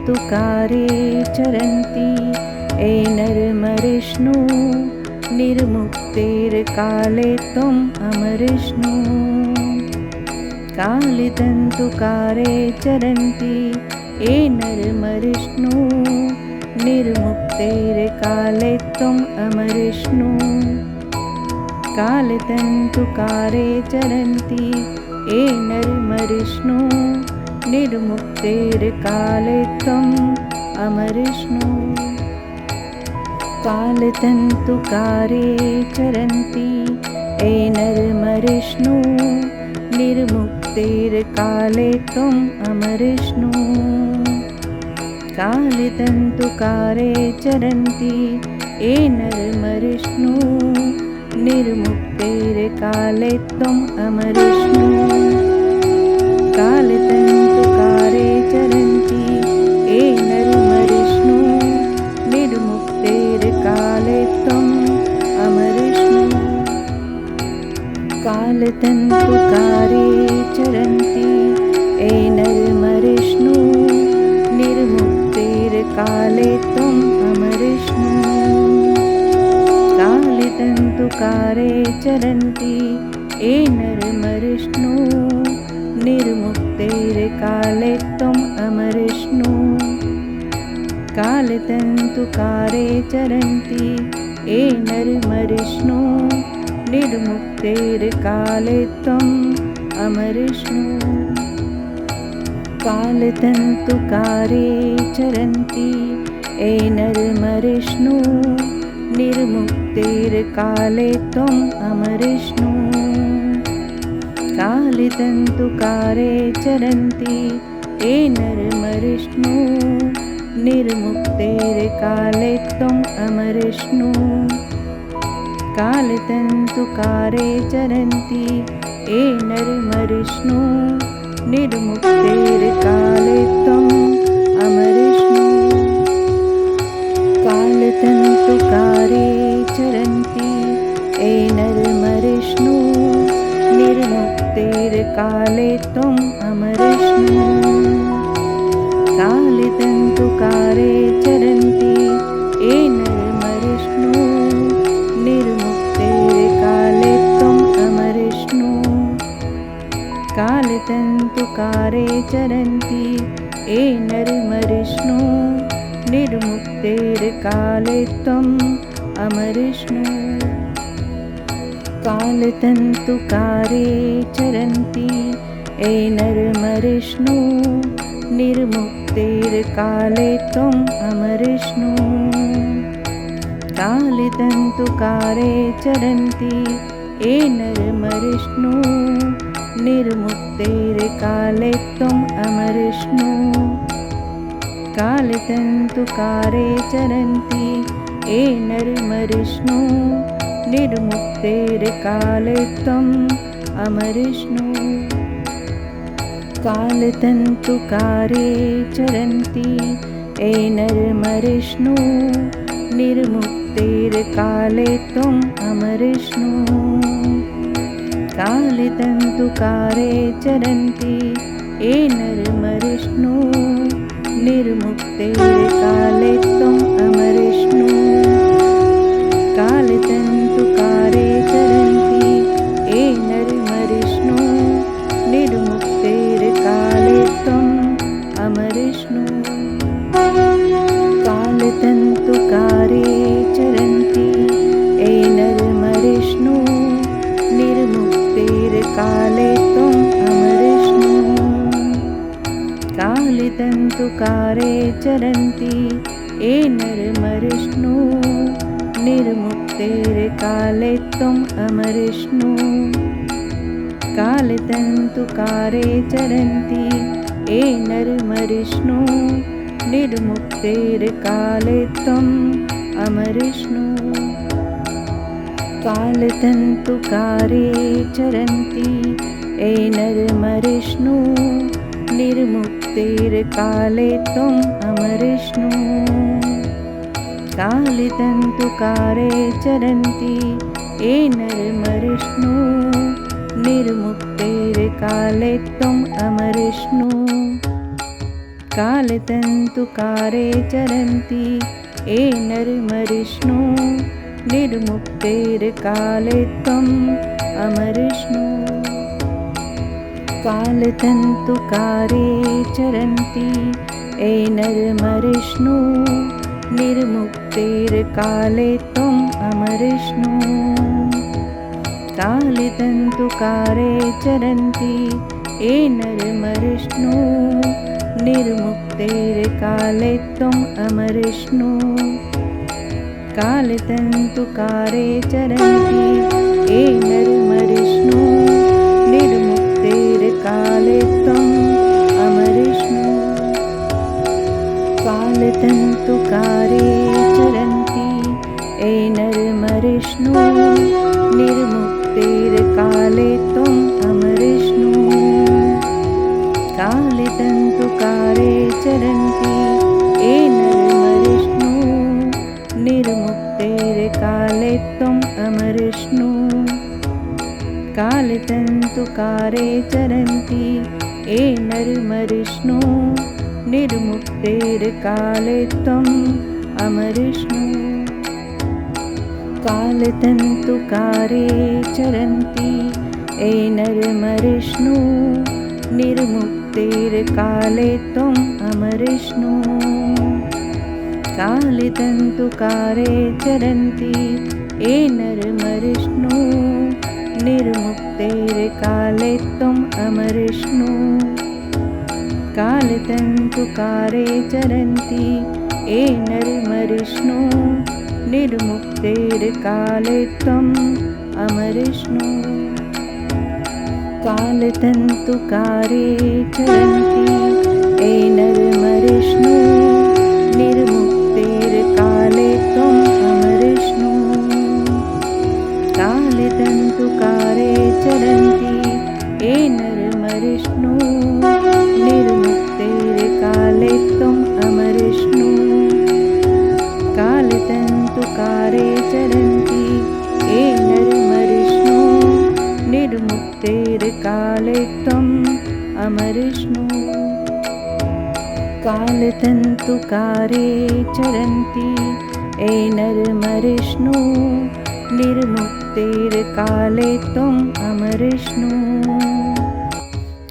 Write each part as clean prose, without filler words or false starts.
काले चरन्ति ये नरमरिष्णु निर्मुक्तिर्काले त्वम् अमरिष्णु कालितन्तुकारे चरन्ति ये नरमरिष्णु निर्मुक्तिर्काले त्वम् अमरिष्णु कालितन्तुकारे चरन्ति ये नरमरिष्णु निर्मुक्तिर्काले त्वम् अमरिष्णु कालितन्तुकारे चरन्ति ये नरमरिष्णु निर्मुक्तिर्काले त्वम् अमरिष्णु कालितन्तुकारे चरन्ति ये नरमरिष्णु निर्मुक्तिर्काले त्वम् अमरिष्णु कालितन्तुकारे चरन्ति ये नरमरिष्णु निर्मुक्तिर्काले त्वम् अमरिष्णु कालितन्तुकारे चरन्ति ये नरमरिष्णु निर्मुक्तिर्काले त्वम् अमरिष्णु कालितन्तुकारे चरन्ति ये नरमरिष्णु निर्मुक्तिर्काले त्वम् अमरिष्णु कालितन्तुकारे चरन्ति ये नरमरिष्णु निर्मुक्तिर्काले त्वम् अमरिष्णु कालितन्तुकारे चरन्ति ये नरमरिष्णु निर्मुक्तिर्काले त्वम् अमरिष्णु कालितन्तुकारे चरन्ति ये नरमरिष्णु निर्मुक्तिर्काले त्वम् अमरिष्णु कालितन्तुकारे चरन्ति ये नरमरिष्णु निर्मुक्तिर्काले त्वम् अमरिष्णु कालितन्तुकारे चरन्ति ये नरमरिष्णु निर्मुक्तिर्काले त्वम् अमरिष्णु कालितन्तुकारे चरन्ति ये नरमरिष्णु निर्मुक्तिर्काले त्वम् अमरिष्णु कालितन्तुकारे चरन्ति ये नरमरिष्णु निर्मुक्तिर्काले त्वम् अमरिष्णु कालितन्तुकारे चरन्ति ये नरमरिष्णु निर्मुक्तिर्काले त्वम् अमरिष्णु कालितन्तुकारे चरन्ति ये नरमरिष्णु निर्मुक्तिर्काले त्वम् अमरिष्णु कालितन्तुकारे चरन्ति ये नरमरिष्णु निर्मुक्तिर्काले त्वम् अमरिष्णु कालितन्तुकारे चरन्ति ये नरमरिष्णु निर्मुक्तिर्काले त्वम् अमरिष्णु कालितन्तुकारे चरन्ति ये नरमरिष्णु निर्मुक्तिर्काले त्वम् अमरिष्णु कालितन्तुकारे चरन्ति ये नरमरिष्णु निर्मुक्तिर्काले त्वम् अमरिष्णु कालितन्तुकारे चरन्ति ये नरमरिष्णु निर्मुक्तिर्काले त्वम् अमरिष्णु कालितन्तुकारे चरन्ति ये नरमरिष्णु निर्मुक्तिर्काले त्वम् अमरिष्णु कालितन्तुकारे चरन्ति ये नरमरिष्णु निर्मुक्तिर्काले त्वम् अमरिष्णु कालितन्तुकारे चरन्ति ये नरमरिष्णु निर्मुक्तिर्काले त्वम् अमरिष्णु कालितन्तुकारे चरन्ति ये नरमरिष्णु निर्मुक्तिर्काले त्वम् अमरिष्णु कालतन्तुकारे चरन्ति ये नरमरिष्णु निर्मुक्तेर्काले त्वम् अमरिष्णु कालतन्तुकारे चरन्ति ये नरमरिष्णु निर्मुक्तेर्काले त्वम् अमरिष्णु कालतन्तुकारे चरन्ति ये नरमरिष्णु निर्मुक्तेर्काले त्वम् अमरिष्णु कालतन्तुकारे चरन्ति ये नरमरिष्णु निर्मुक्तेर्काले त्वम् अमरिष्णु कालतन्तुकारे चरन्ति ये नरमरिष्णु निर्मुक्तेर्काले त्वम् अमरिष्णु कालतन्तुकारे चरन्ति ये नरमरिष्णु निर्मुक्तेर्काले त्वम् अमरिष्णु कालतन्तुकारे चरन्ति ये नरमरिष्णु निर्मुक्तेर्काले त्वम् अमरिष्णु कालतन्तुकारे चरन्ति ये नरमरिष्णु निर्मुक्तेर्काले त्वम् अमरिष्णु कालतन्तुकारे चरन्ति ये नरमरिष्णु निर्मुक्तेर्काले त्वम् अमरिष्णु कालतन्तुकारे चरन्ति ये नरमरिष्णु निर्मुक्तेर्काले त्वम् अमरिष्णु कालतन्तुकारे चरन्ति ये नरमरिष्णु निर्मुक्तेर्काले त्वम् अमरिष्णु कालतन्तुकारे चरन्ति ये नरमरिष्णु निर्मुक्तेर्काले त्वम् अमरिष्णु कालतन्तुकारे चरन्ति ये नरमरिष्णु निर्मुक्तेर्काले त्वम् अमरिष्णु कालतन्तुकारे चरन्ति ये नरमरिष्णु निर्मुक्तेर्काले त्वम् अमरिष्णु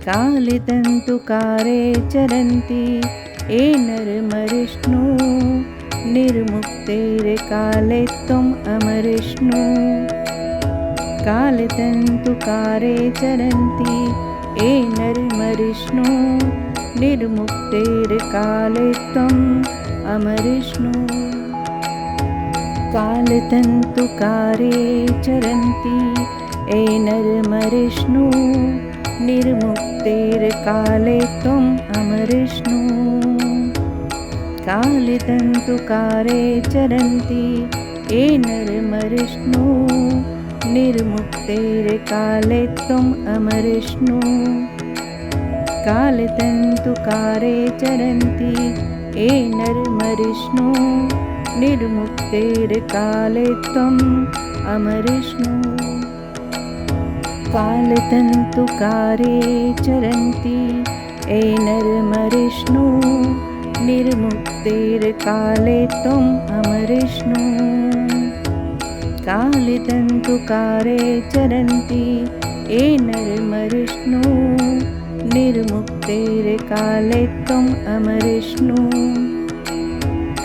कालतन्तुकारे चरन्ति ये नरमरिष्णु निर्मुक्तेर्काले त्वम् अमरिष्णु कालतन्तुकारे चरन्ति ये नरमरिष्णु निर्मुक्तेर्काले त्वम् अमरिष्णु कालतन्तुकारे चरन्ति ये नरमरिष्णु निर्मुक्तेर्काले त्वम् अमरिष्णु कालतन्तुकारे चरन्ति ये नरमरिष्णु निर्मुक्तेर्काले त्वम् अमरिष्णु कालतन्तुकारे चरन्ति ये नरमरिष्णु निर्मुक्तेर्काले त्वम् अमरिष्णु कालतन्तुकारे चरन्ति ये नरमरिष्णु निर्मुक्तेर्काले त्वम् अमरिष्णु कालतन्तुकारे चरन्ति ये नरमरिष्णु निर्मुक्तेर्काले त्वम् अमरिष्णु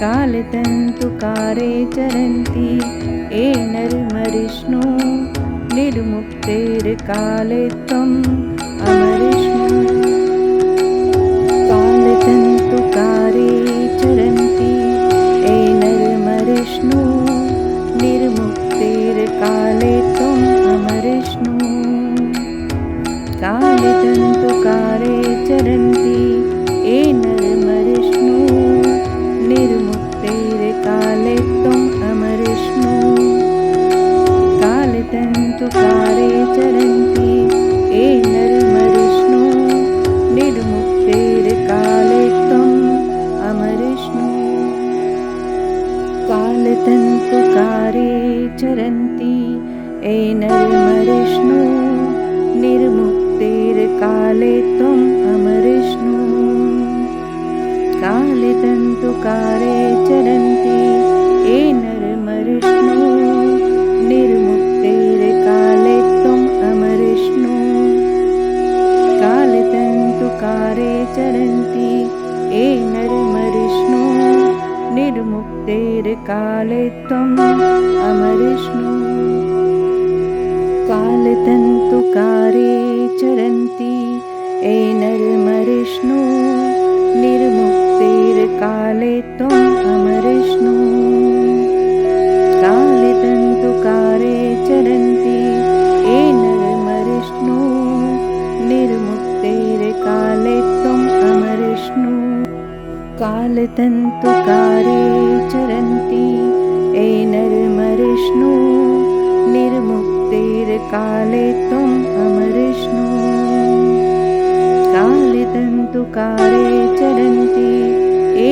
कालतन्तुकारे चरन्ति ये नरमरिष्णु निर्मुक्तेर्काले त्वम् अमरिष्णु कालतन्तुकारे चरन्ति ये नरमरिष्णु निर्मुक्तेर्काले त्वम् अमरिष्णु कालतन्तुकारे चरन्ति ये नरमरिष्णु निर्मुक्तेर्काले त्वम् अमरिष्णु कालतन्तुकारे चरन्ति ये नरमरिष्णु निर्मुक्तेर्काले त्वम् अमरिष्णु कालतन्तुकारे चरन्ति ये नरमरिष्णु निर्मुक्तेर्काले त्वम् अमरिष्णु कालतन्तुकारे चरन्ति ये नरमरिष्णु निर्मुक्तेर्काले त्वम् अमरिष्णु कालतन्तुकारे चरन्ति ये नरमरिष्णु निर्मुक्तेर्काले त्वम् अमरिष्णु कालतन्तुकारे चरन्ति ये नरमरिष्णु निर्मुक्तेर्काले त्वम् अमरिष्णु कालतन्तुकारे चरन्ति ये नरमरिष्णु निर्मुक्तेर्काले त्वम् अमरिष्णु कालतन्तुकारे चरन्ति ये नरमरिष्णु निर्मुक्तेर्काले त्वम् अमरिष्णु कालतन्तुकारे चरन्ति ये